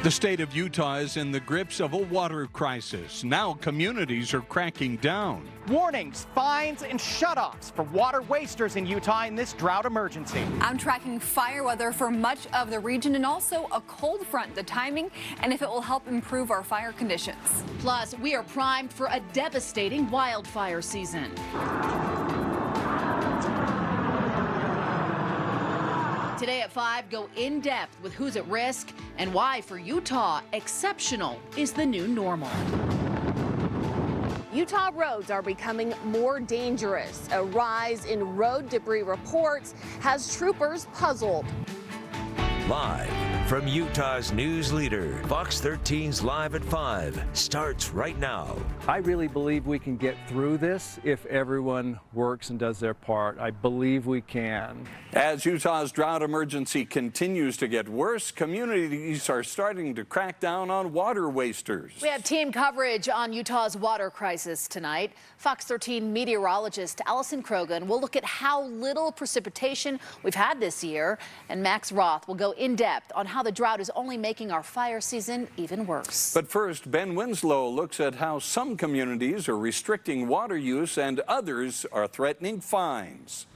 The state of Utah is in the grips of a water crisis. Now communities are cracking down. Warnings, fines, and shutoffs for water wasters in Utah in this drought emergency. I'm tracking fire weather for much of the region and also a cold front, the timing, and if it will help improve our fire conditions. Plus, we are primed for a devastating wildfire season. Today at 5, go in depth with who's at risk and why for Utah, exceptional is the new normal. Utah roads are becoming more dangerous. A rise in road debris reports has troopers puzzled. Live from Utah's news leader, Fox 13's Live at 5 starts right now. I really believe we can get through this if everyone works and does their part. I believe we can. As Utah's drought emergency continues to get worse, communities are starting to crack down on water wasters. We have team coverage on Utah's water crisis tonight. Fox 13 meteorologist Allison Krogan will look at how little precipitation we've had this year, and Max Roth will go in depth on how the drought is only making our fire season even worse. But first, Ben Winslow looks at how some communities are restricting water use and others are threatening fines.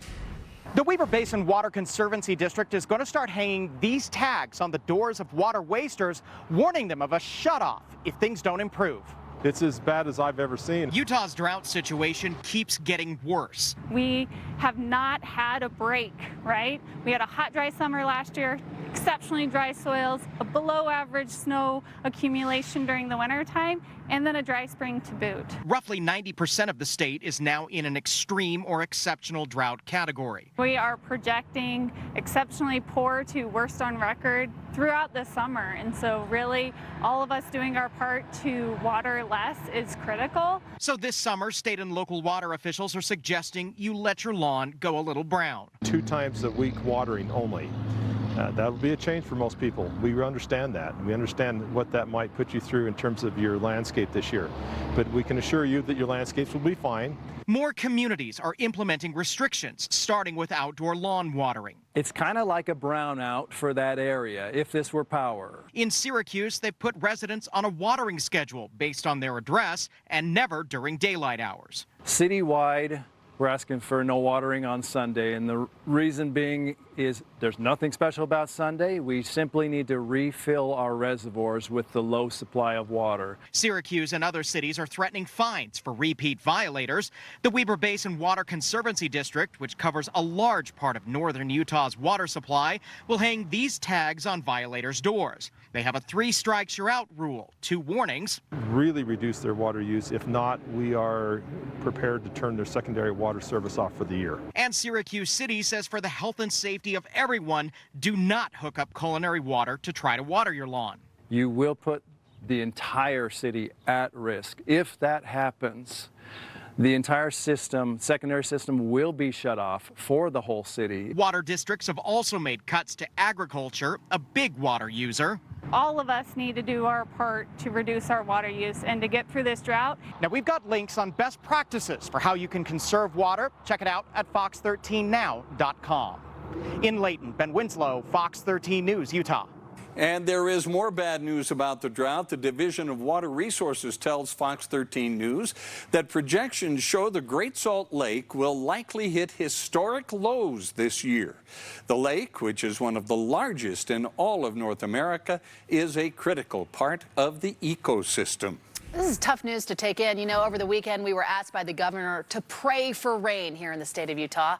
The Weber Basin Water Conservancy District is going to start hanging these tags on the doors of water wasters, warning them of a shutoff if things don't improve. It's as bad as I've ever seen. Utah's drought situation keeps getting worse. We have not had a break, right? We had a hot, dry summer last year, exceptionally dry soils, a below average snow accumulation during the winter time, and then a dry spring to boot. Roughly 90% of the state is now in an extreme or exceptional drought category. We are projecting exceptionally poor to worst on record throughout the summer, and so really all of us doing our part to water less is critical. So this summer, state and local water officials are suggesting you let your lawn go a little brown. 2 times a week watering only. That'll be a change for most people. We understand that. We understand what that might put you through in terms of your landscape this year. But we can assure you that your landscapes will be fine. More communities are implementing restrictions, starting with outdoor lawn watering. It's kind of like a brownout for that area if this were power. In Syracuse, they've put residents on a watering schedule based on their address and never during daylight hours. Citywide, we're asking for no watering on Sunday, and the reason being is there's nothing special about Sunday. We simply need to refill our reservoirs with the low supply of water. Syracuse and other cities are threatening fines for repeat violators. The Weber Basin Water Conservancy District, which covers a large part of northern Utah's water supply, will hang these tags on violators' doors. They have a 3 strikes you're out rule, 2 warnings. Really reduce their water use. If not, we are prepared to turn their secondary water service off for the year. And Syracuse City says for the health and safety of everyone, do not hook up culinary water to try to water your lawn. You will put the entire city at risk. If that happens, the entire system, secondary system, will be shut off for the whole city. Water districts have also made cuts to agriculture, a big water user. All of us need to do our part to reduce our water use and to get through this drought. Now, we've got links on best practices for how you can conserve water. Check it out at fox13now.com. In Layton, Ben Winslow, Fox 13 News, Utah. And there is more bad news about the drought. The Division of Water Resources tells Fox 13 News that projections show the Great Salt Lake will likely hit historic lows this year. The lake, which is one of the largest in all of North America, is a critical part of the ecosystem. This is tough news to take in. You know, over the weekend, we were asked by the governor to pray for rain here in the state of Utah.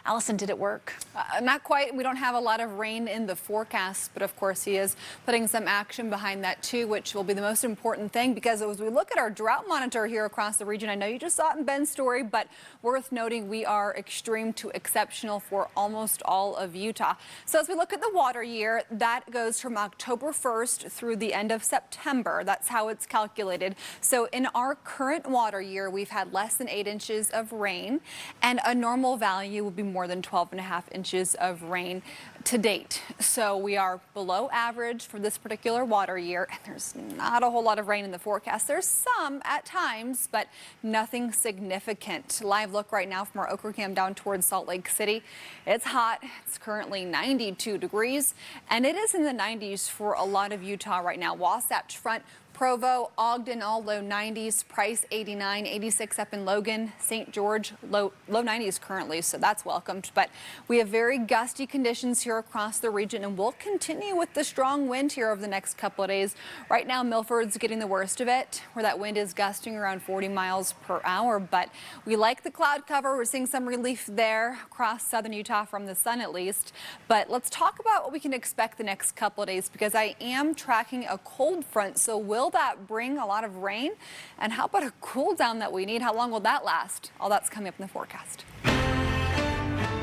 Allison, did it work? Not quite. We don't have a lot of rain in the forecast, but of course he is putting some action behind that too, which will be the most important thing, because as we look at our drought monitor here across the region, I know you just saw it in Ben's story, but worth noting we are extreme to exceptional for almost all of Utah. So as we look at the water year, that goes from October 1st through the end of September. That's how it's calculated. So in our current water year, we've had less than 8 inches of rain, and a normal value would be more than 12.5 inches of rain to date. So we are below average for this particular water year, and there's not a whole lot of rain in the forecast. There's some at times, but nothing significant. Live look right now from our Ocraquam down towards Salt Lake City. It's hot. It's currently 92 degrees, and it is in the 90s for a lot of Utah right now. Wasatch Front, Provo, Ogden, all low 90s, Price 89, 86 up in Logan, St. George, low 90s currently, so that's welcomed. But we have very gusty conditions here across the region, and we'll continue with the strong wind here over the next couple of days. Right now, Milford's getting the worst of it, where that wind is gusting around 40 miles per hour. But we like the cloud cover. We're seeing some relief there across southern Utah from the sun at least. But let's talk about what we can expect the next couple of days, because I am tracking a cold front, so will that bring a lot of rain? And how about a cool down that we need? How long will that last? All that's coming up in the forecast.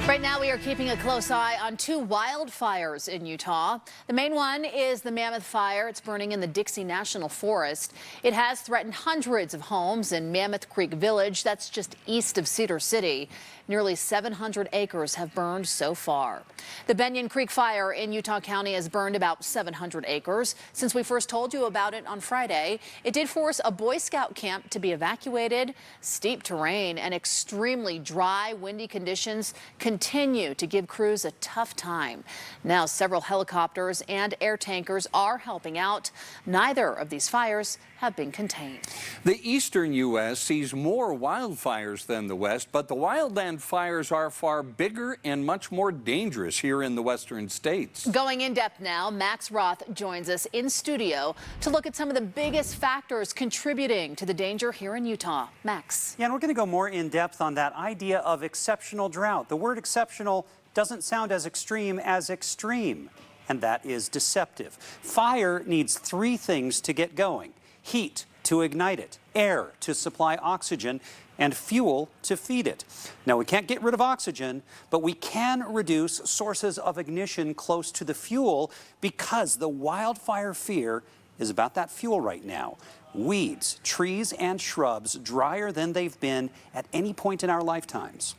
Right now, we are keeping a close eye on two wildfires in Utah. The main one is the Mammoth Fire. It's burning in the Dixie National Forest. It has threatened hundreds of homes in Mammoth Creek Village. That's just east of Cedar City. Nearly 700 acres have burned so far. The Benyon Creek Fire in Utah County has burned about 700 acres. Since we first told you about it on Friday, it did force a Boy Scout camp to be evacuated. Steep terrain and extremely dry, windy conditions continue to give crews a tough time. Now, several helicopters and air tankers are helping out. Neither of these fires have been contained. The eastern U.S. sees more wildfires than the west, but the wildland fires are far bigger and much more dangerous here in the western states. Going in depth now, Max Roth joins us in studio to look at some of the biggest factors contributing to the danger here in Utah. Max. Yeah, and we're going to go more in depth on that idea of exceptional drought. The word exceptional doesn't sound as extreme, and that is deceptive. Fire needs three things to get going: heat to ignite it, air to supply oxygen, and fuel to feed it. Now, we can't get rid of oxygen, but we can reduce sources of ignition close to the fuel, because the wildfire fear is about that fuel right now. Weeds, trees, and shrubs drier than they've been at any point in our lifetimes.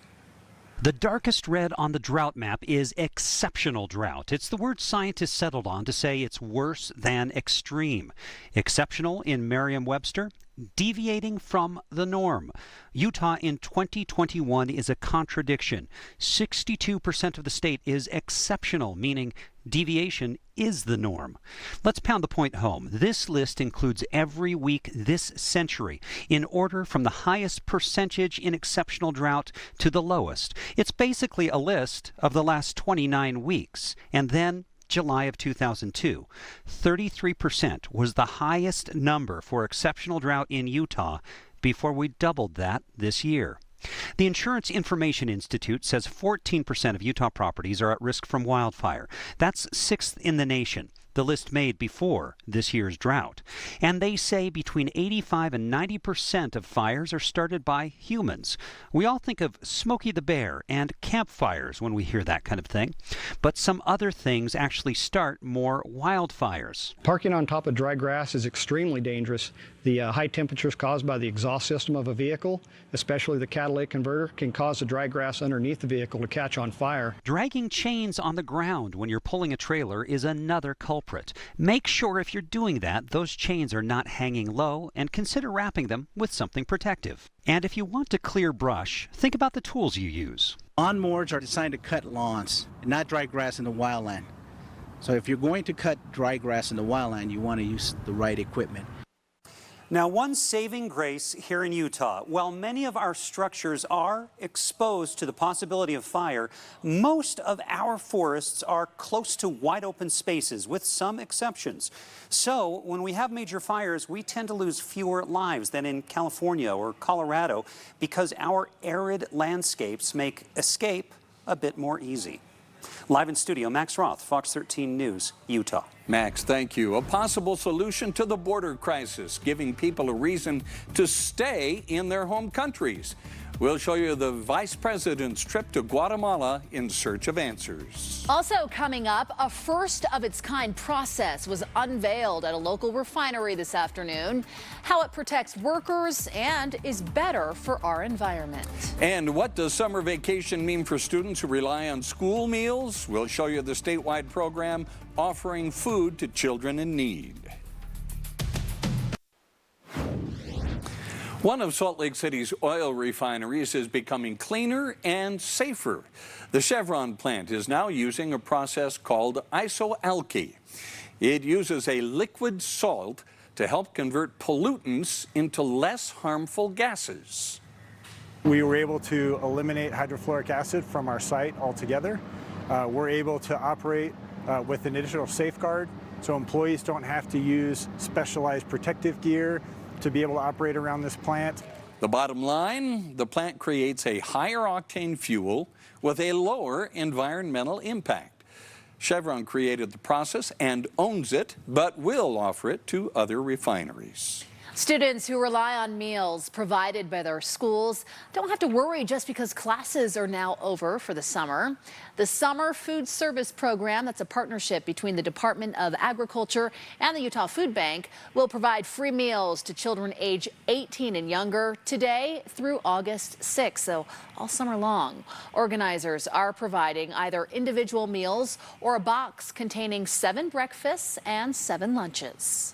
The darkest red on the drought map is exceptional drought. It's the word scientists settled on to say it's worse than extreme. Exceptional in Merriam-Webster, deviating from the norm. Utah in 2021 is a contradiction. 62% of the state is exceptional, meaning deviation is the norm. Let's pound the point home. This list includes every week this century, in order from the highest percentage in exceptional drought to the lowest. It's basically a list of the last 29 weeks, and then July of 2002. 33% was the highest number for exceptional drought in Utah before we doubled that this year. The Insurance Information Institute says 14% of Utah properties are at risk from wildfire. That's 6th in the nation, the list made before this year's drought. And they say between 85 and 90% of fires are started by humans. We all think of Smokey the Bear and campfires when we hear that kind of thing. But some other things actually start more wildfires. Parking on top of dry grass is extremely dangerous. The high temperatures caused by the exhaust system of a vehicle, especially the catalytic converter, can cause the dry grass underneath the vehicle to catch on fire. Dragging chains on the ground when you're pulling a trailer is another culprit. Make sure if you're doing that, those chains are not hanging low, and consider wrapping them with something protective. And if you want to clear brush, think about the tools you use. Lawnmowers are designed to cut lawns, not dry grass in the wildland. So if you're going to cut dry grass in the wildland, you want to use the right equipment. Now, one saving grace here in Utah: while many of our structures are exposed to the possibility of fire, most of our forests are close to wide open spaces, with some exceptions. So when we have major fires, we tend to lose fewer lives than in California or Colorado, because our arid landscapes make escape a bit more easy. Live in studio, Max Roth, Fox 13 News, Utah. Max, thank you. A possible solution to the border crisis, giving people a reason to stay in their home countries. We'll show you the vice president's trip to Guatemala in search of answers. Also coming up, a first-of-its-kind process was unveiled at a local refinery this afternoon. How it protects workers and is better for our environment. And what does summer vacation mean for students who rely on school meals? We'll show you the statewide program offering food to children in need. One of Salt Lake City's oil refineries is becoming cleaner and safer. The Chevron plant is now using a process called isoalky. It uses a liquid salt to help convert pollutants into less harmful gases. We were able to eliminate hydrofluoric acid from our site altogether. We're able to operate with an additional safeguard, so employees don't have to use specialized protective gear to be able to operate around this plant. The bottom line, the plant creates a higher octane fuel with a lower environmental impact. Chevron created the process and owns it, but will offer it to other refineries. Students who rely on meals provided by their schools don't have to worry just because classes are now over for the summer. The Summer Food Service Program, that's a partnership between the Department of Agriculture and the Utah Food Bank, will provide free meals to children age 18 and younger today through August 6th, so all summer long. Organizers are providing either individual meals or a box containing 7 breakfasts and 7 lunches.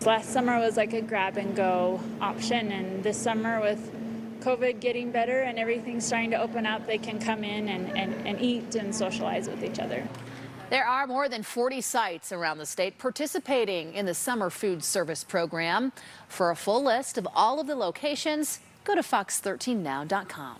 Last summer was like a grab and go option, and this summer with COVID getting better and everything starting to open up, they can come in and eat and socialize with each other. There are more than 40 sites around the state participating in the Summer Food Service Program. For a full list of all of the locations, go to fox13now.com.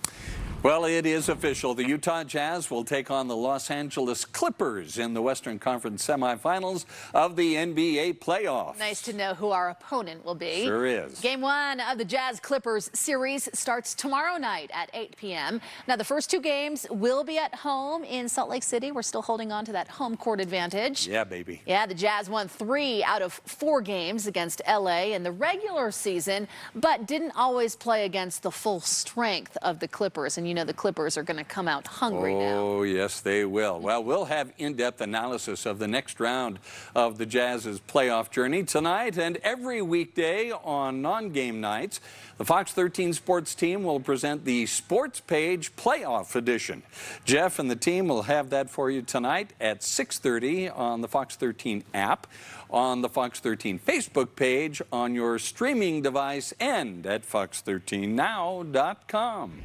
Well, it is official. The Utah Jazz will take on the Los Angeles Clippers in the Western Conference semifinals of the NBA playoffs. Nice to know who our opponent will be. Sure is. Game 1 of the Jazz Clippers series starts tomorrow night at 8 p.m. Now, the first 2 games will be at home in Salt Lake City. We're still holding on to that home court advantage. Yeah, baby. Yeah, the Jazz won 3 out of 4 games against LA in the regular season, but didn't always play against the full strength of the Clippers. And you know the Clippers are going to come out hungry now. Oh, yes, they will. Well, we'll have in-depth analysis of the next round of the Jazz's playoff journey tonight and every weekday on non-game nights. The Fox 13 sports team will present the Sports Page Playoff Edition. Jeff and the team will have that for you tonight at 6:30 on the Fox 13 app, on the Fox 13 Facebook page, on your streaming device, and at fox13now.com.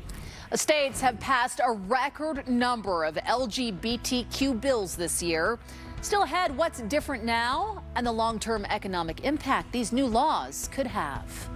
States have passed a record number of LGBTQ bills this year. Still ahead, what's different now and the long-term economic impact these new laws could have.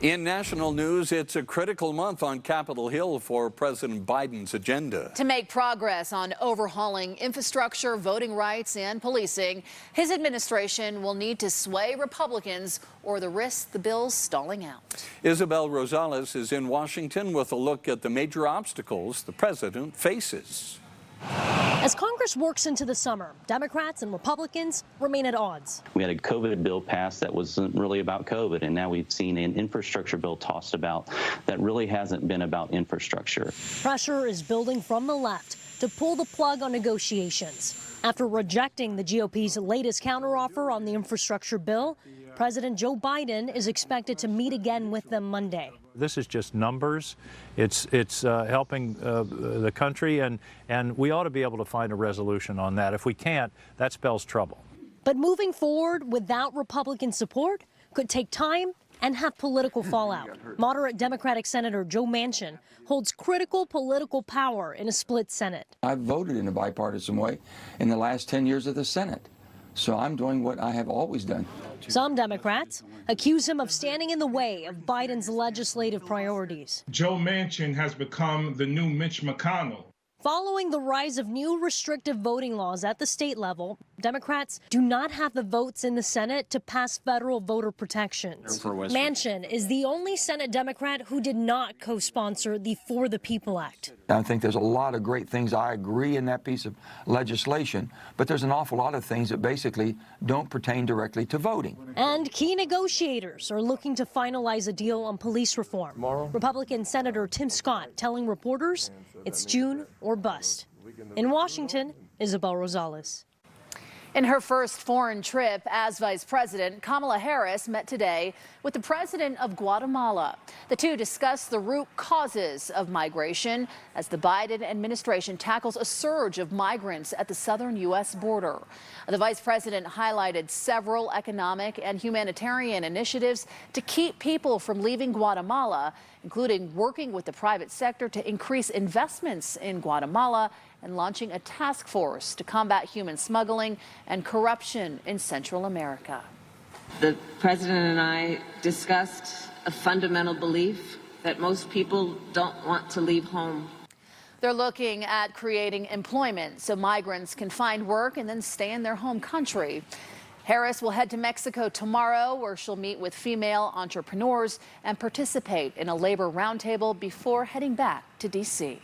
In national news, it's a critical month on Capitol Hill for President Biden's agenda. To make progress on overhauling infrastructure, voting rights, and policing, his administration will need to sway Republicans or the risk the bill's stalling out. Isabel Rosales is in Washington with a look at the major obstacles the president faces. As Congress works into the summer, Democrats and Republicans remain at odds. We had a COVID bill passed that wasn't really about COVID, and now we've seen an infrastructure bill tossed about that really hasn't been about infrastructure. Pressure is building from the left to pull the plug on negotiations. After rejecting the GOP's latest counteroffer on the infrastructure bill, President Joe Biden is expected to meet again with them Monday. This is just numbers. It's helping the country, and we ought to be able to find a resolution on that. If we can't, that spells trouble. But moving forward without Republican support could take time and have political fallout. Moderate Democratic Senator Joe Manchin holds critical political power in a split Senate. I've voted in a bipartisan way in the last 10 years of the Senate, so I'm doing what I have always done. Some Democrats accuse him of standing in the way of Biden's legislative priorities. Joe Manchin has become the new Mitch McConnell. Following the rise of new restrictive voting laws at the state level, Democrats do not have the votes in the Senate to pass federal voter protections. Manchin is the only Senate Democrat who did not co-sponsor the For the People Act. I think there's a lot of great things I agree in that piece of legislation, but there's an awful lot of things that basically don't pertain directly to voting. And key negotiators are looking to finalize a deal on police reform. Republican Senator Tim Scott telling reporters it's June or bust. In Washington, Isabel Rosales. In her first foreign trip as vice president, Kamala Harris met today with the president of Guatemala. The two discussed the root causes of migration as the Biden administration tackles a surge of migrants at the southern U.S. border. The vice president highlighted several economic and humanitarian initiatives to keep people from leaving Guatemala, including working with the private sector to increase investments in Guatemala and launching a task force to combat human smuggling and corruption in Central America. The president and I discussed a fundamental belief that most people don't want to leave home. They're looking at creating employment so migrants can find work and then stay in their home country. Harris will head to Mexico tomorrow, where she'll meet with female entrepreneurs and participate in a labor roundtable before heading back to D.C.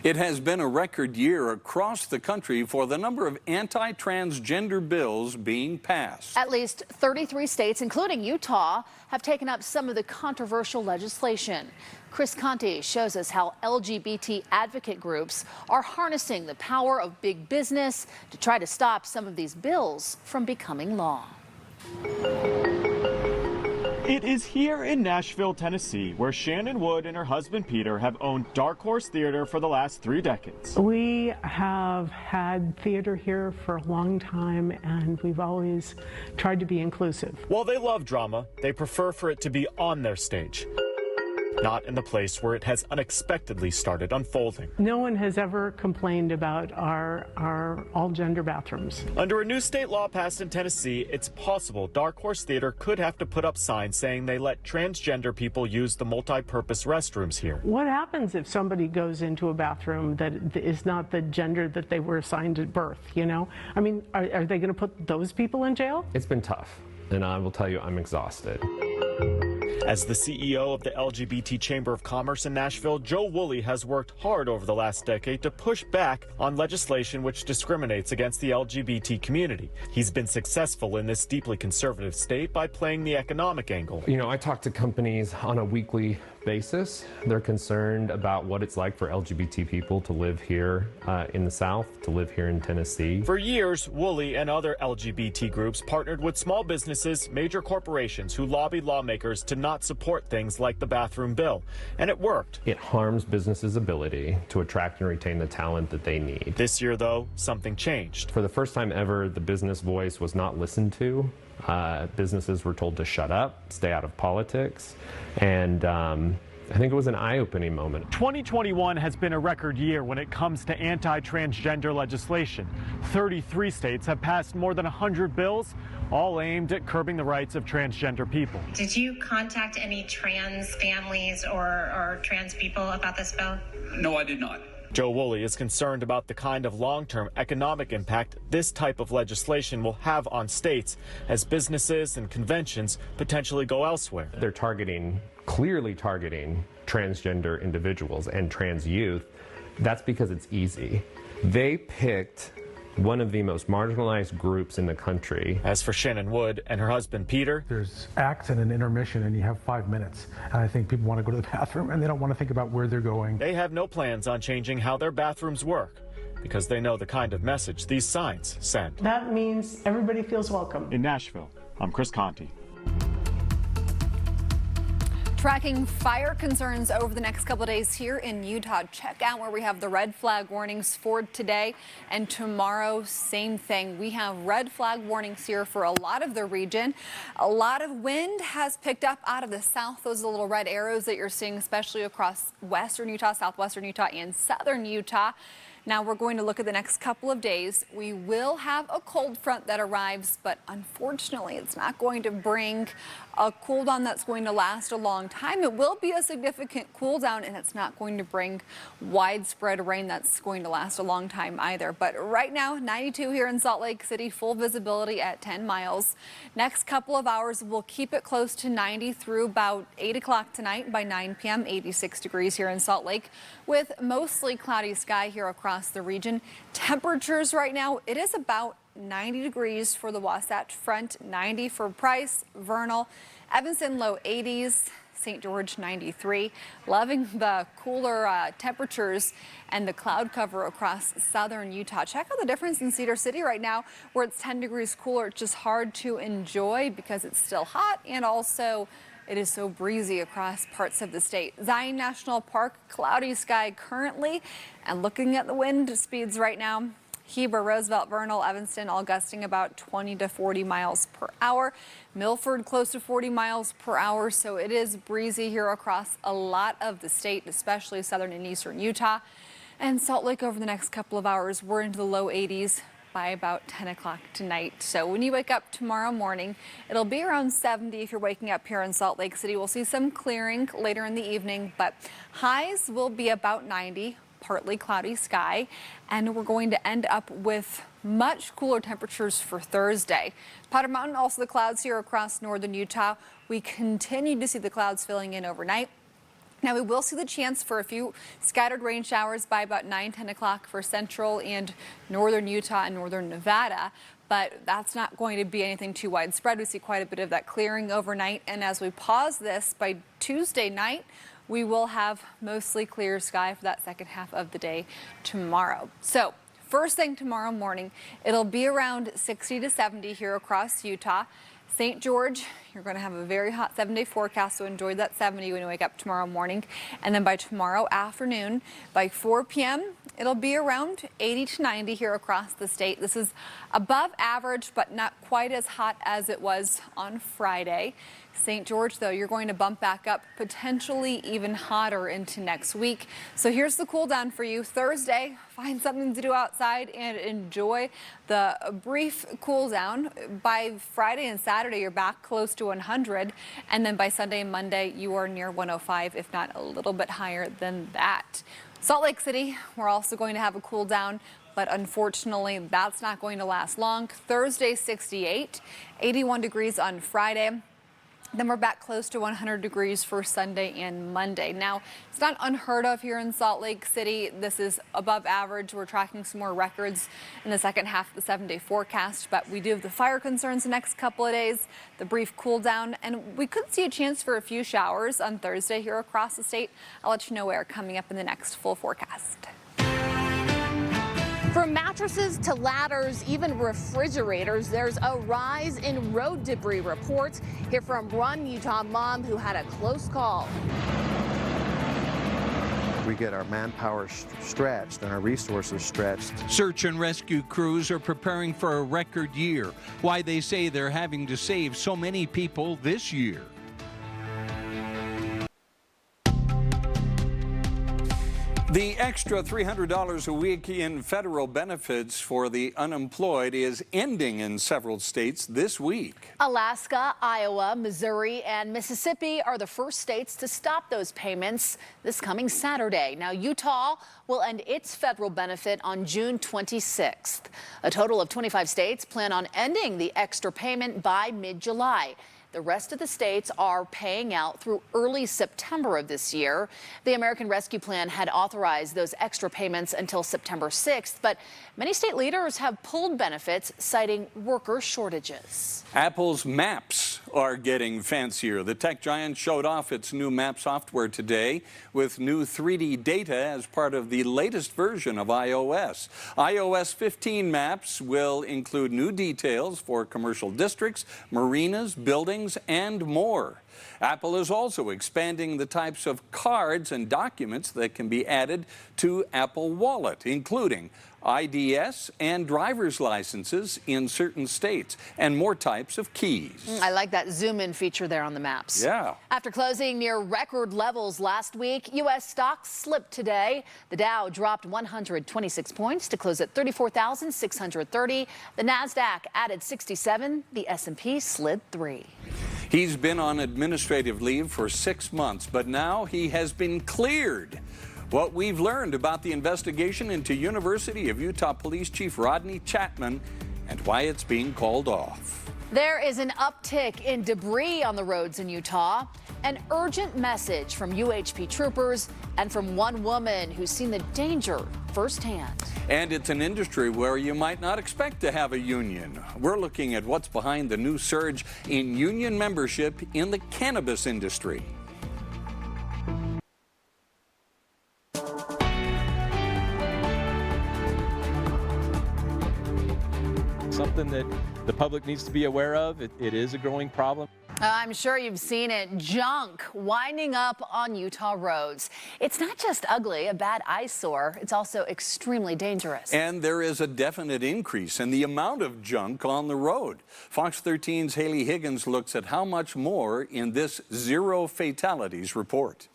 It has been a record year across the country for the number of anti-transgender bills being passed. At least 33 states, including Utah, have taken up some of the controversial legislation. Chris Conte shows us how LGBT advocate groups are harnessing the power of big business to try to stop some of these bills from becoming law. It is here in Nashville, Tennessee, where Shannon Wood and her husband Peter have owned Dark Horse Theater for the last 3 decades. We have had theater here for a long time, and we've always tried to be inclusive. While they love drama, they prefer for it to be on their stage, not in the place where it has unexpectedly started unfolding. No one has ever complained about our all-gender bathrooms. Under a new state law passed in Tennessee, it's possible Dark Horse Theater could have to put up signs saying they let transgender people use the multi-purpose restrooms here. What happens if somebody goes into a bathroom that is not the gender that they were assigned at birth, you know? I mean, are they going to put those people in jail? It's been tough, and I will tell you I'm exhausted. As the CEO of the LGBT Chamber of Commerce in Nashville, Joe Woolley has worked hard over the last decade to push back on legislation which discriminates against the LGBT community. He's been successful in this deeply conservative state by playing the economic angle. You know, I talk to companies on a weekly basis. They're concerned about what it's like for LGBT people to live here in the South, to live here in Tennessee. For years, Woolley and other LGBT groups partnered with small businesses, major corporations who lobbied lawmakers to not support things like the bathroom bill. And it worked. It harms businesses' ability to attract and retain the talent that they need. This year, though, something changed. For the first time ever, the business voice was not listened to. Businesses were told to shut up, stay out of politics, and I think it was an eye-opening moment. 2021 has been a record year when it comes to anti-transgender legislation. 33 states have passed more than 100 bills, all aimed at curbing the rights of transgender people. Did you contact any trans families or trans people about this bill? No, I did not. Joe Woolley is concerned about the kind of long-term economic impact this type of legislation will have on states as businesses and conventions potentially go elsewhere. They're clearly targeting transgender individuals and trans youth. That's because it's easy. They picked one of the most marginalized groups in the country. As for Shannon Wood and her husband Peter, there's acts and an intermission and you have 5 minutes. And I think people want to go to the bathroom and they don't want to think about where they're going. They have no plans on changing how their bathrooms work because they know the kind of message these signs send. That means everybody feels welcome. In Nashville, I'm Chris Conte. Tracking fire concerns over the next couple of days here in Utah. Check out where we have the red flag warnings for today and tomorrow. Same thing. We have red flag warnings here for a lot of the region. A lot of wind has picked up out of the south. Those are the little red arrows that you're seeing, especially across western Utah, southwestern Utah, and southern Utah. Now we're going to look at the next couple of days. We will have a cold front that arrives, but unfortunately it's not going to bring a cool down that's going to last a long time. It will be a significant cool down, and it's not going to bring widespread rain that's going to last a long time either. But right now, 92 here in Salt Lake City, full visibility at 10 miles. Next couple of hours, we'll keep it close to 90 through about 8 o'clock tonight. By 9 p.m., 86 degrees here in Salt Lake with mostly cloudy sky here across the region. Temperatures right now, it is about 90 degrees for the Wasatch Front, 90 for Price, Vernal, Evanston low 80s, St. George 93. Loving the cooler temperatures and the cloud cover across southern Utah. Check out the difference in Cedar City right now, where it's 10 degrees cooler. It's just hard to enjoy because it's still hot, and also it is so breezy across parts of the state. Zion National Park, cloudy sky currently, and looking at the wind speeds right now, Heber, Roosevelt, Vernal, Evanston all gusting about 20 to 40 miles per hour. Milford close to 40 miles per hour. So it is breezy here across a lot of the state, especially southern and eastern Utah. And Salt Lake over the next couple of hours, we're into the low 80s by about 10 o'clock tonight. So when you wake up tomorrow morning, it'll be around 70 if you're waking up here in Salt Lake City. We'll see some clearing later in the evening, but highs will be about 90. Partly cloudy sky, and we're going to end up with much cooler temperatures for Thursday. Powder Mountain, also the clouds here across northern Utah. We continue to see the clouds filling in overnight. Now we will see the chance for a few scattered rain showers by about 9-10 o'clock for central and northern Utah and northern Nevada, but that's not going to be anything too widespread. We see quite a bit of that clearing overnight, and as we pause this, by Tuesday night, we will have mostly clear sky for that second half of the day tomorrow. So first thing tomorrow morning, it'll be around 60 to 70 here across Utah. St. George, you're going to have a very hot 7-day forecast, so enjoy that 70 when you wake up tomorrow morning. And then by tomorrow afternoon, by 4 p.m., it'll be around 80 to 90 here across the state. This is above average, but not quite as hot as it was on Friday. St. George, though, you're going to bump back up, potentially even hotter into next week. So here's the cool down for you. Thursday, find something to do outside and enjoy the brief cool down. By Friday and Saturday, you're back close to 100. And then by Sunday and Monday, you are near 105, if not a little bit higher than that. Salt Lake City, we're also going to have a cool down, but unfortunately, that's not going to last long. Thursday, 68, 81 degrees on Friday. Then we're back close to 100 degrees for Sunday and Monday. Now, it's not unheard of here in Salt Lake City. This is above average. We're tracking some more records in the second half of the 7-day forecast, but we do have the fire concerns the next couple of days, the brief cool down, and we could see a chance for a few showers on Thursday here across the state. I'll let you know where coming up in the next full forecast. From mattresses to ladders, even refrigerators, there's a rise in road debris reports. Hear from one Utah mom who had a close call. We get our manpower stretched and our resources stretched. Search and rescue crews are preparing for a record year. Why they say they're having to save so many people this year. The extra $300 a week in federal benefits for the unemployed is ending in several states this week. Alaska, Iowa, Missouri, and Mississippi are the first states to stop those payments this coming Saturday. Now, Utah will end its federal benefit on June 26th. A total of 25 states plan on ending the extra payment by mid-July. The rest of the states are paying out through early September of this year. The American Rescue Plan had authorized those extra payments until September 6th, but many state leaders have pulled benefits, citing worker shortages. Apple's Maps are getting fancier. The tech giant showed off its new map software today with new 3D data as part of the latest version of iOS. iOS 15 Maps will include new details for commercial districts, marinas, buildings, and more. Apple is also expanding the types of cards and documents that can be added to Apple Wallet, including IDS and driver's licenses in certain states, and more types of keys. I like that zoom in feature there on the maps. Yeah. After closing near record levels last week, U.S. stocks slipped today. The Dow dropped 126 points to close at 34,630. The Nasdaq added 67. The S&P slid 3. He's been on administrative leave for 6 months, but now he has been cleared. What we've learned about the investigation into University of Utah Police Chief Rodney Chatman and why it's being called off. There is an uptick in debris on the roads in Utah. An urgent message from UHP troopers and from one woman who's seen the danger firsthand. And it's an industry where you might not expect to have a union. We're looking at what's behind the new surge in union membership in the cannabis industry. Something that the public needs to be aware of. It is a growing problem. I'm sure you've seen it. Junk winding up on Utah roads. It's not just ugly, a bad eyesore. It's also extremely dangerous. And there is a definite increase in the amount of junk on the road. Fox 13's Haley Higgins looks at how much more in this Zero Fatalities report.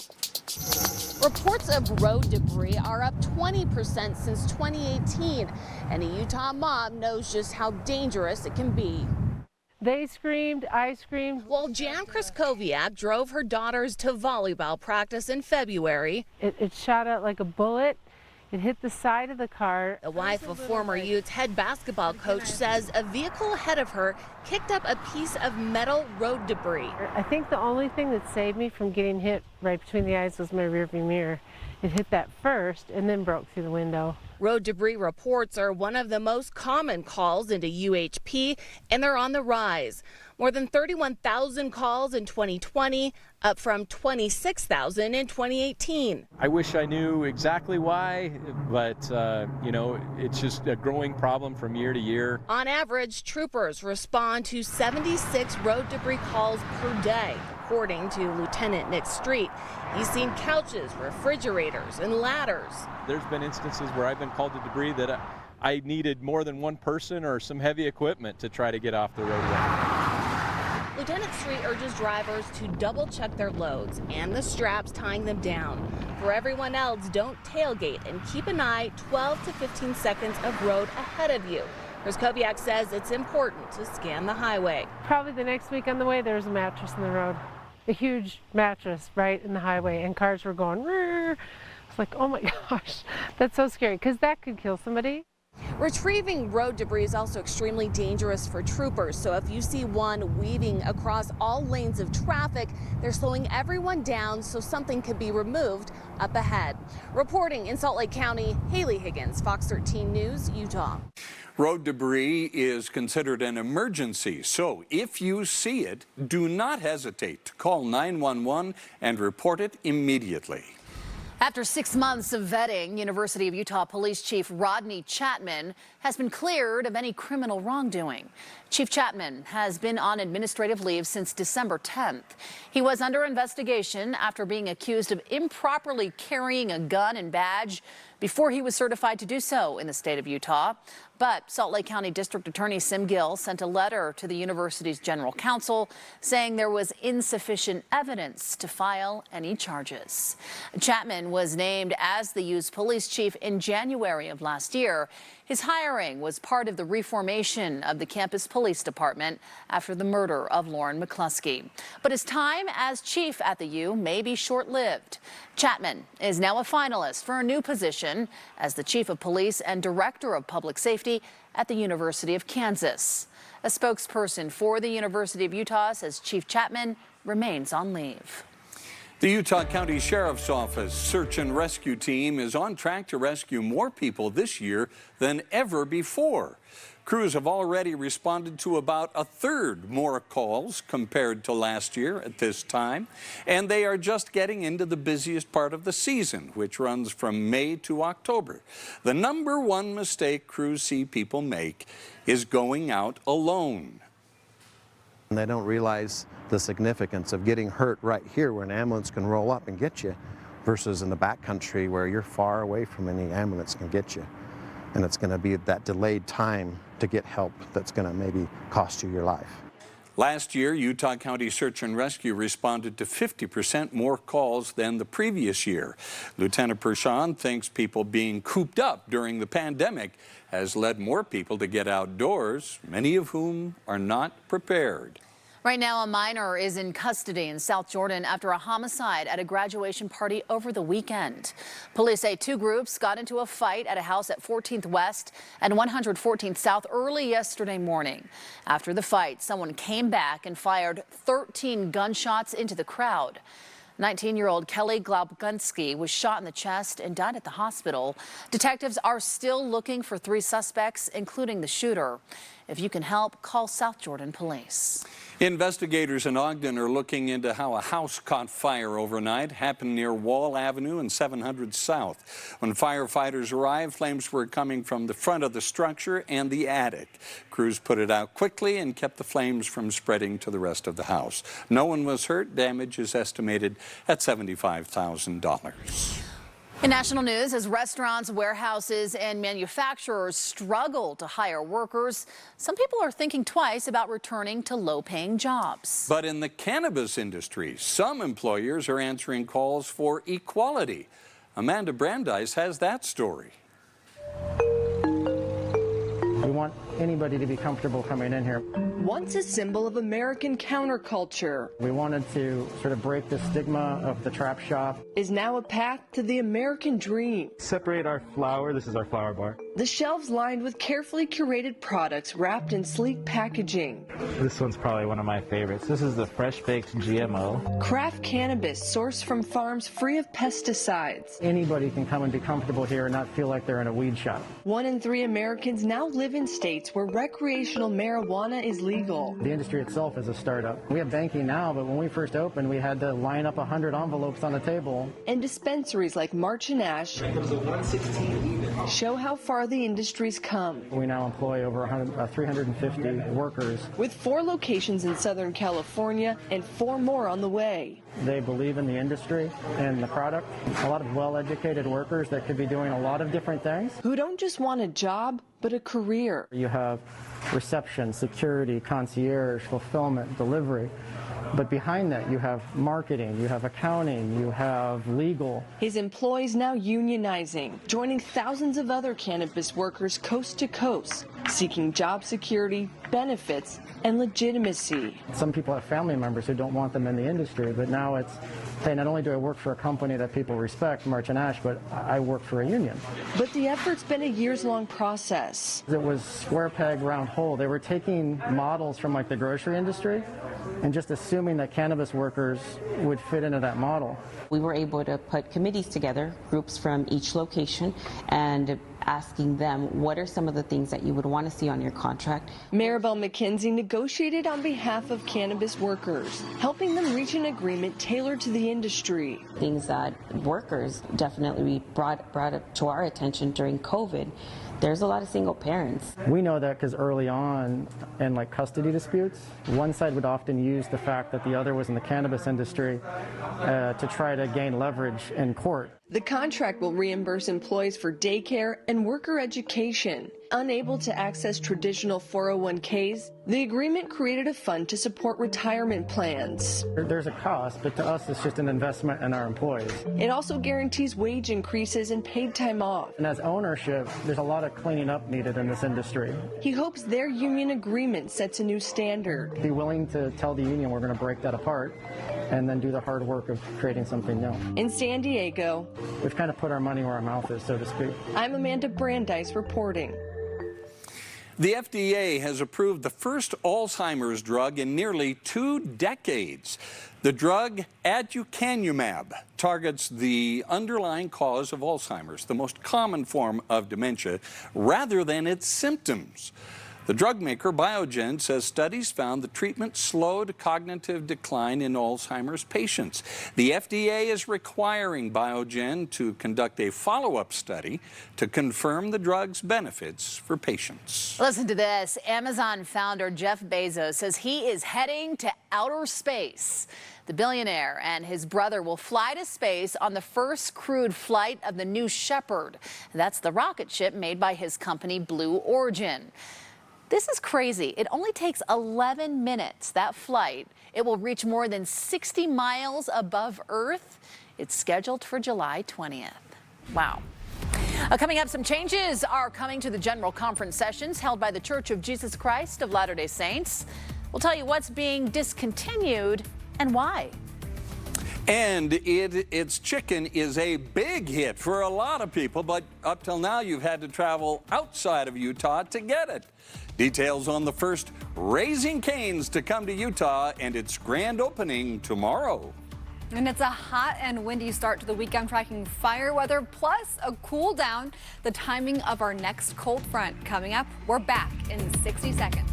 Reports of road debris are up 20% since 2018, and a Utah mom knows just how dangerous it can be. They screamed, I screamed. While Jan Kraskowiak drove her daughters to volleyball practice in February, It shot out like a bullet. It hit the side of the car. the wife of former Utes head basketball coach says a vehicle ahead of her kicked up a piece of metal road debris. I think the only thing that saved me from getting hit right between the eyes was my rearview mirror. It hit that first and then broke through the window. Road debris reports are one of the most common calls into UHP, and they're on the rise. More than 31,000 calls in 2020, up from 26,000 in 2018. I wish I knew exactly why, but it's just a growing problem from year to year. On average, troopers respond to 76 road debris calls per day, according to Lieutenant Nick Street. He's seen couches, refrigerators, and ladders. There's been instances where I've been called to debris that I needed more than one person or some heavy equipment to try to get off the roadway. Lieutenant Street urges drivers to double check their loads and the straps tying them down. For everyone else, don't tailgate and keep an eye 12 to 15 seconds of road ahead of you. Kraskowiak says it's important to scan the highway. Probably the next week on the way, there was a mattress in the road. A huge mattress right in the highway, and cars were going, "Rrr." It's like, oh my gosh, that's so scary, because that could kill somebody. Retrieving road debris is also extremely dangerous for troopers. So if you see one weaving across all lanes of traffic, they're slowing everyone down so something could be removed up ahead. Reporting in Salt Lake County, Haley Higgins, Fox 13 News, Utah. Road debris is considered an emergency, so if you see it, do not hesitate to call 911 and report it immediately. After 6 months of vetting, University of Utah Police Chief Rodney Chatman has been cleared of any criminal wrongdoing. Chief Chatman has been on administrative leave since December 10th. He was under investigation after being accused of improperly carrying a gun and badge before he was certified to do so in the state of Utah. But Salt Lake County District Attorney Sim Gill sent a letter to the university's general counsel saying there was insufficient evidence to file any charges. Chatman was named as the U's police chief in January of last year. His hiring was part of the reformation of the campus police department after the murder of Lauren McCluskey. But his time as chief at the U may be short-lived. Chatman is now a finalist for a new position as the chief of police and director of public safety at the University of Kansas. A spokesperson for the University of Utah says Chief Chatman remains on leave. The Utah County Sheriff's Office search and rescue team is on track to rescue more people this year than ever before. Crews have already responded to about a third more calls compared to last year at this time, and they are just getting into the busiest part of the season, which runs from May to October. The number one mistake crews see people make is going out alone. And they don't realize the significance of getting hurt right here where an ambulance can roll up and get you versus in the backcountry where you're far away from any ambulance can get you. and it's going to be that delayed time to get help that's going to maybe cost you your life. Last year, Utah County Search and Rescue responded to 50% more calls than the previous year. Lieutenant Pershawn thinks people being cooped up during the pandemic has led more people to get outdoors, many of whom are not prepared. Right now, a minor is in custody in South Jordan after a homicide at a graduation party over the weekend. Police say two groups got into a fight at a house at 14th West and 114th South early yesterday morning. After the fight, someone came back and fired 13 gunshots into the crowd. 19-year-old Kelly Globgunski was shot in the chest and died at the hospital. Detectives are still looking for 3 suspects, including the shooter. If you can help, call South Jordan Police. Investigators in Ogden are looking into how a house caught fire overnight, happened near Wall Avenue and 700 South. When firefighters arrived, flames were coming from the front of the structure and the attic. Crews put it out quickly and kept the flames from spreading to the rest of the house. No one was hurt. Damage is estimated at $75,000. In national news, as restaurants, warehouses, and manufacturers struggle to hire workers, some people are thinking twice about returning to low-paying jobs. But in the cannabis industry, some employers are answering calls for equality. Amanda Brandeis has that story. We want anybody to be comfortable coming in here. Once a symbol of American counterculture, We wanted to sort of break the stigma of the trap shop. is now a path to the American dream. Separate our flour. This is our flour bar. The shelves lined with carefully curated products wrapped in sleek packaging. This one's probably one of my favorites. This is the fresh baked GMO. Craft cannabis sourced from farms free of pesticides. Anybody can come and be comfortable here and not feel like they're in a weed shop. 1 in 3 Americans now live in states where recreational marijuana is legal. The industry itself is a startup. We have banking now, but when we first opened, we had to line up 100 envelopes on a table. And dispensaries like March and Ash show how far the industry's come. We now employ over 350 workers. With 4 locations in Southern California and 4 more on the way. They believe in the industry and the product. A lot of well-educated workers that could be doing a lot of different things. Who don't just want a job, but a career. You have reception, security, concierge, fulfillment, delivery. But behind that, you have marketing, you have accounting, you have legal. His employees now unionizing, joining thousands of other cannabis workers coast to coast, seeking job security, benefits, and legitimacy. Some people have family members who don't want them in the industry, but now it's, hey, not only do I work for a company that people respect, March and Ash, but I work for a union. But the effort's been a years-long process. It was square peg, round hole. They were taking models from like the grocery industry and just assuming that cannabis workers would fit into that model. We were able to put committees together, groups from each location, and asking them what are some of the things that you would want to see on your contract. Maribel McKenzie negotiated on behalf of cannabis workers, helping them reach an agreement tailored to the industry. Things that workers definitely brought up to our attention during COVID. There's a lot of single parents. We know that because early on in like custody disputes, one side would often use the fact that the other was in the cannabis industry to try to gain leverage in court. The contract will reimburse employees for daycare and worker education. Unable to access traditional 401ks, the agreement created a fund to support retirement plans. There's a cost, but to us it's just an investment in our employees. It also guarantees wage increases and paid time off. And as ownership, there's a lot of cleaning up needed in this industry. He hopes their union agreement sets a new standard. Be willing to tell the union we're going to break that apart and then do the hard work of creating something new. In San Diego, we've kind of put our money where our mouth is, so to speak. I'm Amanda Brandeis reporting. The FDA has approved the first Alzheimer's drug in nearly 2 decades. The drug aducanumab targets the underlying cause of Alzheimer's, the most common form of dementia, rather than its symptoms. The drug maker Biogen says studies found the treatment slowed cognitive decline in Alzheimer's patients. The FDA is requiring Biogen to conduct a follow-up study to confirm the drug's benefits for patients. Listen to this. Amazon founder Jeff Bezos says he is heading to outer space. The billionaire and his brother will fly to space on the first crewed flight of the New Shepard. That's the rocket ship made by his company Blue Origin. This is crazy. It only takes 11 minutes, that flight. It will reach more than 60 miles above Earth. It's scheduled for July 20th. Wow. Coming up, some changes are coming to the General Conference sessions held by the Church of Jesus Christ of Latter-day Saints. We'll tell you what's being discontinued and why. And It's Chicken is a big hit for a lot of people, but up till now you've had to travel outside of Utah to get it. Details on the first Raising Cane's to come to Utah and its grand opening tomorrow. And it's a hot and windy start to the week. I'm tracking fire weather plus a cool down. The timing of our next cold front coming up. We're back in 60 seconds.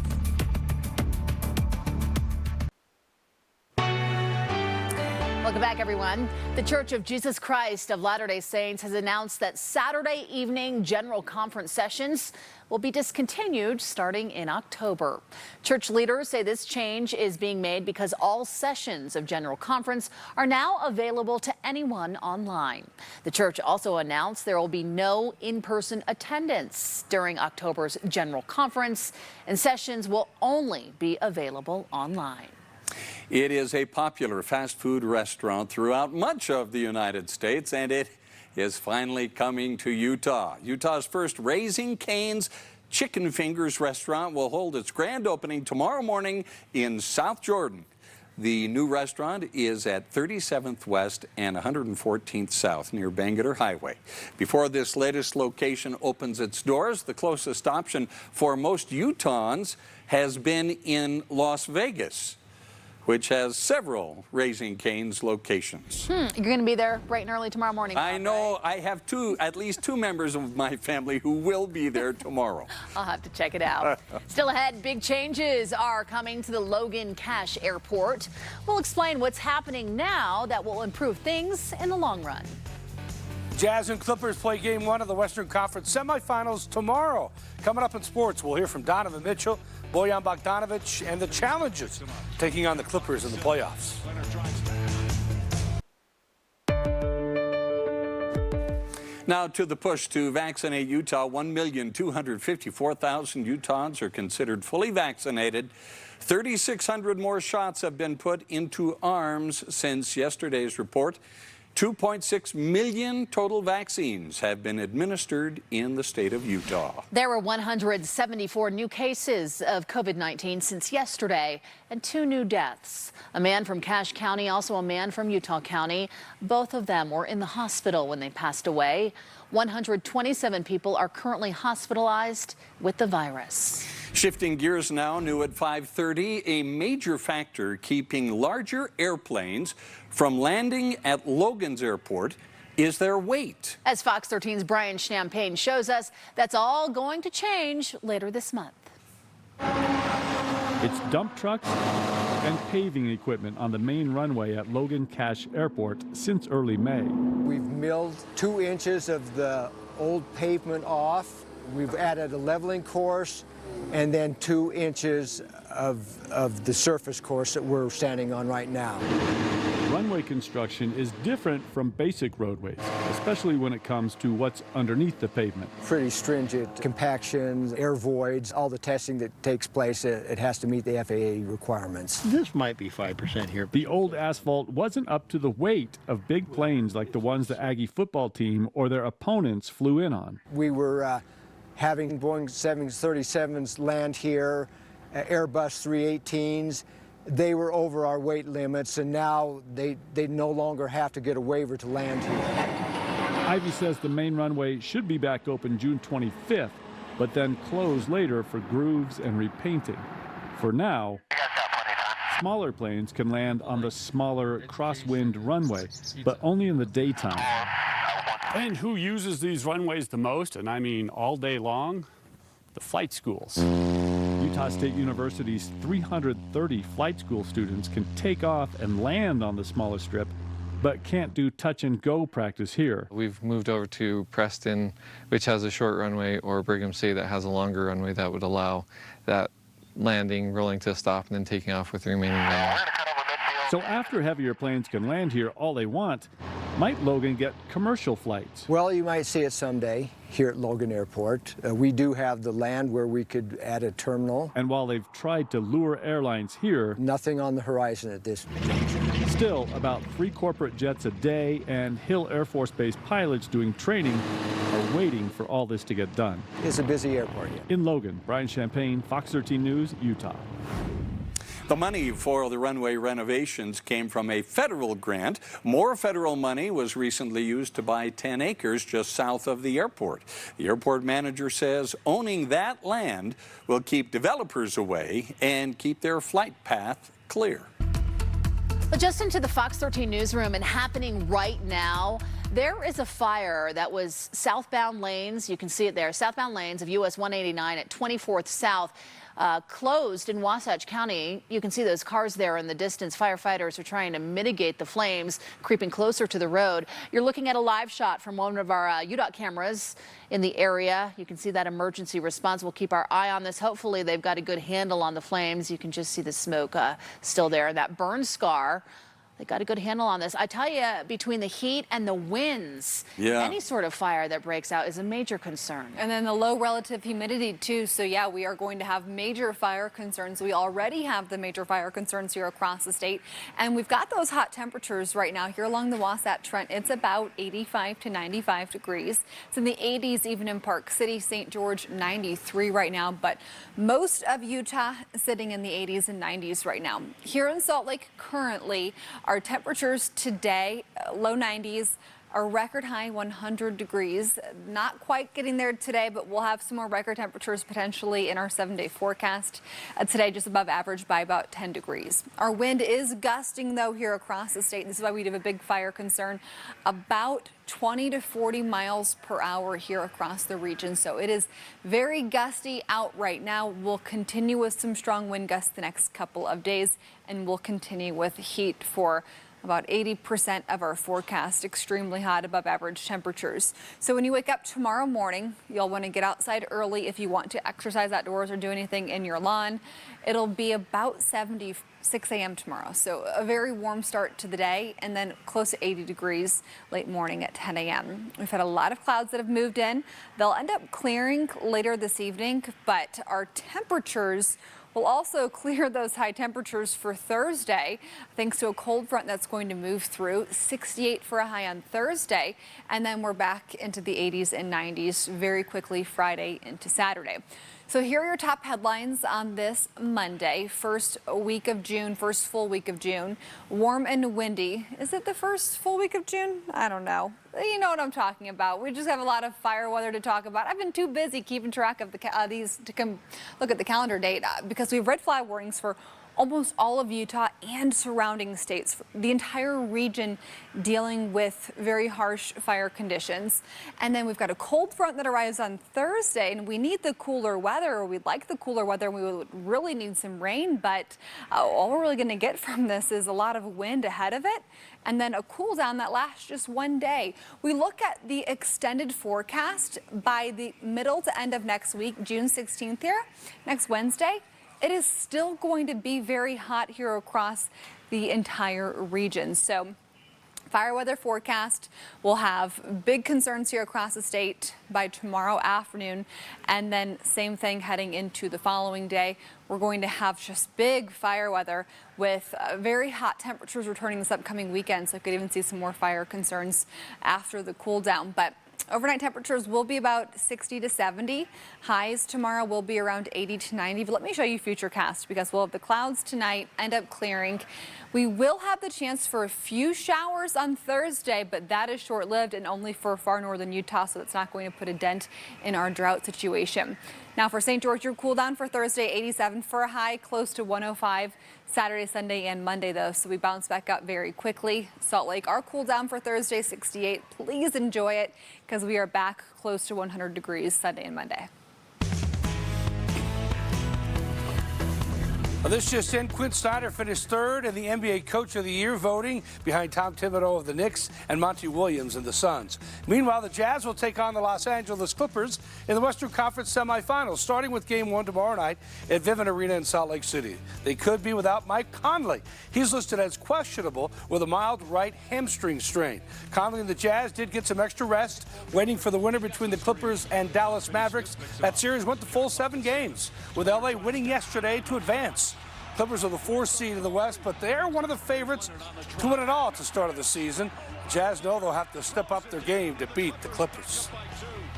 Welcome back, everyone. The Church of Jesus Christ of Latter-day Saints has announced that Saturday evening General Conference sessions will be discontinued starting in October. Church leaders say this change is being made because all sessions of General Conference are now available to anyone online. The church also announced there will be no in-person attendance during October's General Conference, and sessions will only be available online. It is a popular fast food restaurant throughout much of the United States, and it is finally coming to Utah. Utah's first Raising Cane's Chicken Fingers restaurant will hold its grand opening tomorrow morning in South Jordan. The new restaurant is at 37th West and 114th South near Bangerter Highway. Before this latest location opens its doors, the closest option for most Utahns has been in Las Vegas, which has several Raising Cane's locations. You're going to be there bright and early tomorrow morning. I know. I have at least two members of my family who will be there tomorrow. I'll have to check it out. Still ahead, big changes are coming to the Logan Cache Airport. We'll explain what's happening now that will improve things in the long run. Jazz and Clippers play Game 1 of the Western Conference semifinals tomorrow. Coming up in sports, we'll hear from Donovan Mitchell, Bojan Bogdanovic, and the challenges taking on the Clippers in the playoffs. Now to the push to vaccinate Utah. 1,254,000 Utahns are considered fully vaccinated. 3,600 more shots have been put into arms since yesterday's report. 2.6 million total vaccines have been administered in the state of Utah. There were 174 new cases of COVID-19 since yesterday and 2 new deaths. A man from Cache County, also a man from Utah County. Both of them were in the hospital when they passed away. 127 people are currently hospitalized with the virus. Shifting gears now, new at 5:30, a major factor keeping larger airplanes from landing at Logan's Airport is their weight. As Fox 13's Brian Champagne shows us, that's all going to change later this month. It's dump trucks and paving equipment on the main runway at Logan Cache Airport since early May. We've milled 2 inches of the old pavement off. We've added a leveling course and then 2 inches of the surface course that we're standing on right now. Runway construction is different from basic roadways, especially when it comes to what's underneath the pavement. Pretty stringent compactions, air voids, all the testing that takes place, it has to meet the FAA requirements. This might be 5% here. The old asphalt wasn't up to the weight of big planes like the ones the Aggie football team or their opponents flew in on. We were having Boeing 737s land here, Airbus 318s. They were over our weight limits, and now they no longer have to get a waiver to land here. Ivy says the main runway should be back open June 25th, but then close later for grooves and repainting. For now, smaller planes can land on the smaller crosswind runway, but only in the daytime. And who uses these runways the most, and I mean all day long? The flight schools. Utah State University's 330 flight school students can take off and land on the smaller strip, but can't do touch-and-go practice here. We've moved over to Preston, which has a short runway, or Brigham City that has a longer runway that would allow that landing, rolling to a stop, and then taking off with the remaining land. So after heavier planes can land here all they want, might Logan get commercial flights? Well, you might see it someday here at Logan Airport. We do have the land where we could add a terminal. And while they've tried to lure airlines here, nothing on the horizon at this juncture. Still, about 3 corporate jets a day and Hill Air Force Base pilots doing training are waiting for all this to get done. It's a busy airport here. In Logan, Brian Champagne, Fox 13 News, Utah. The money for the runway renovations came from a federal grant. More federal money was recently used to buy 10 acres just south of the airport. The airport manager says owning that land will keep developers away and keep their flight path clear. But just into the Fox 13 newsroom and happening right now, there is a fire that was southbound lanes. You can see it there. Southbound lanes of US 189 at 24th South. Closed in Wasatch County. You can see those cars there in the distance. Firefighters are trying to mitigate the flames creeping closer to the road. You're looking at a live shot from one of our UDOT cameras in the area. You can see that emergency response. We'll keep our eye on this. Hopefully they've got a good handle on the flames. You can just see the smoke still there. That burn scar. They got a good handle on this. I tell you, between the heat and the winds, any sort of fire that breaks out is a major concern. And then the low relative humidity too. So yeah, we are going to have major fire concerns. We already have the major fire concerns here across the state. And we've got those hot temperatures right now here along the Wasatch Front. It's about 85 to 95 degrees. It's in the 80s even in Park City, St. George, 93 right now. But most of Utah sitting in the 80s and 90s right now. Here in Salt Lake currently, our temperatures today, low 90s, a record high 100 degrees. Not quite getting there today, but we'll have some more record temperatures potentially in our 7-day forecast. Today, just above average by about 10 degrees. Our wind is gusting, though, here across the state. This is why we have a big fire concern. About 20 to 40 miles per hour here across the region. So it is very gusty out right now. We'll continue with some strong wind gusts the next couple of days, and we'll continue with heat for about 80% of our forecast, extremely hot, above average temperatures. So when you wake up tomorrow morning, you'll want to get outside early if you want to exercise outdoors or do anything in your lawn. It'll be about 76 a.m. tomorrow. So a very warm start to the day, and then close to 80 degrees late morning at 10 a.m. We've had a lot of clouds that have moved in. They'll end up clearing later this evening, but our temperatures will also clear those high temperatures for Thursday thanks to a cold front that's going to move through. 68 for a high on Thursday, and then we're back into the 80s and 90s very quickly Friday into Saturday. So here are your top headlines on this Monday, first week of June, first full week of June. Warm and windy. Is it the first full week of June? I don't know. You know what I'm talking about. We just have a lot of fire weather to talk about. I've been too busy keeping track of these to come look at the calendar date because we have red flag warnings for almost all of Utah and surrounding states, the entire region dealing with very harsh fire conditions. And then we've got a cold front that arrives on Thursday, and we need the cooler weather, or we'd like the cooler weather, and we would really need some rain, but all we're really going to get from this is a lot of wind ahead of it, and then a cool down that lasts just one day. We look at the extended forecast by the middle to end of next week, June 16th here, next Wednesday. It is still going to be very hot here across the entire region. So fire weather forecast, we'll have big concerns here across the state by tomorrow afternoon, and then same thing heading into the following day. We're going to have just big fire weather with very hot temperatures returning this upcoming weekend, so I could even see some more fire concerns after the cool down. But overnight temperatures will be about 60 to 70. Highs tomorrow will be around 80 to 90. But let me show you Futurecast because we'll have the clouds tonight end up clearing. We will have the chance for a few showers on Thursday, but that is short-lived and only for far northern Utah, so it's not going to put a dent in our drought situation. Now for St. George, your cool down for Thursday, 87 for a high, close to 105. Saturday, Sunday, and Monday, though, so we bounce back up very quickly. Salt Lake, our cool down for Thursday, 68. Please enjoy it because we are back close to 100 degrees Sunday and Monday. Well, this just in, Quinn Snyder finished third in the NBA Coach of the Year voting behind Tom Thibodeau of the Knicks and Monty Williams and the Suns. Meanwhile, the Jazz will take on the Los Angeles Clippers in the Western Conference semifinals, starting with Game 1 tomorrow night at Vivint Arena in Salt Lake City. They could be without Mike Conley. He's listed as questionable with a mild right hamstring strain. Conley and the Jazz did get some extra rest, waiting for the winner between the Clippers and Dallas Mavericks. That series went the full 7 games, with LA winning yesterday to advance. Clippers are the 4th seed in the West, but they're one of the favorites to win it all at the start of the season. Jazz know they'll have to step up their game to beat the Clippers.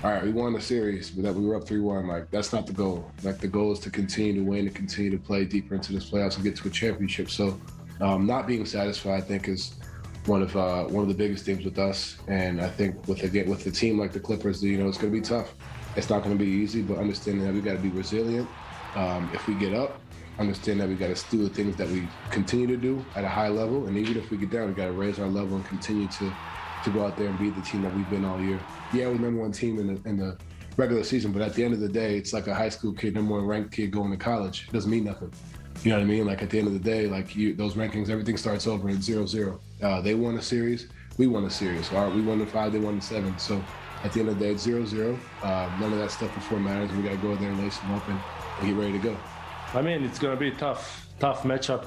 All right, we won the series, but that we were up 3-1. Like, that's not the goal. Like, the goal is to continue to win and continue to play deeper into this playoffs and get to a championship. So, not being satisfied, I think, is one of the biggest things with us. And I think with a team like the Clippers, you know, it's going to be tough. It's not going to be easy, but understanding that we got to be resilient. If we get up, understand that we got to do the things that we continue to do at a high level, and even if we get down, we got to raise our level and continue to go out there and be the team that we've been all year. Yeah, we're number 1 team in the regular season, but at the end of the day, it's like a high school kid, number 1 ranked kid going to college. It doesn't mean nothing. You know what I mean? Like, at the end of the day, like, those rankings, everything starts over at 0-0. They won a series, we won a series. All right, we won the 5, they won the 7. So at the end of the day, it's 0-0. None of that stuff before matters. We got to go in there and lace them up and get ready to go. I mean, it's gonna be a tough matchup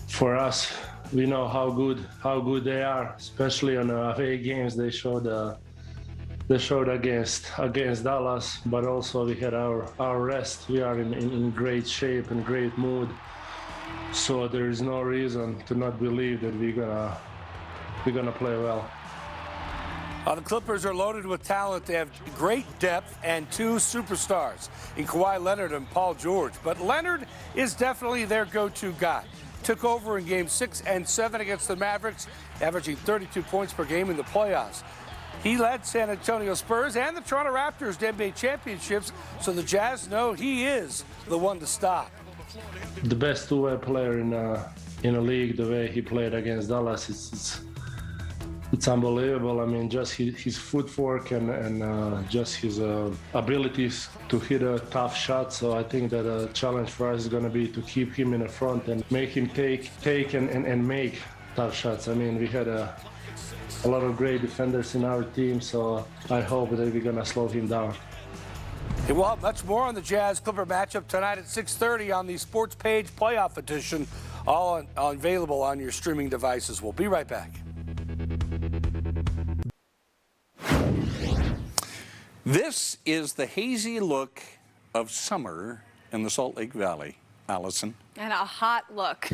for us. We know how good they are, especially on away games. They showed against Dallas, but also we had our rest. We are in great shape and great mood, so there is no reason to not believe that we're gonna play well. The Clippers are loaded with talent. They have great depth and 2 superstars in Kawhi Leonard and Paul George. But Leonard is definitely their go-to guy. Took over in Games 6 and 7 against the Mavericks, averaging 32 points per game in the playoffs. He led San Antonio Spurs and the Toronto Raptors to NBA championships, so the Jazz know he is the one to stop. The best two-way player in a league, the way he played against Dallas, it's unbelievable. I mean, just his footwork and just his abilities to hit a tough shot. So I think that a challenge for us is going to be to keep him in the front and make him take and make tough shots. I mean, we had a lot of great defenders in our team, so I hope that we're going to slow him down. Hey, we'll have much more on the Jazz-Clipper matchup tonight at 6:30 on the Sports Page Playoff Edition, all available on your streaming devices. We'll be right back. This is the hazy look of summer in the Salt Lake Valley. Allison. And a hot look.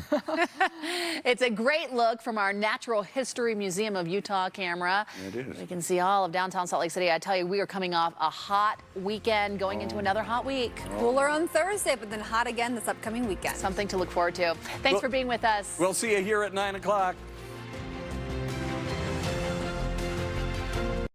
It's a great look from our Natural History Museum of Utah camera. It is. We can see all of downtown Salt Lake City. I tell you, we are coming off a hot weekend, going into another hot week. Cooler on Thursday, but then hot again this upcoming weekend. Something to look forward to. Thanks for being with us. We'll see you here at 9 o'clock.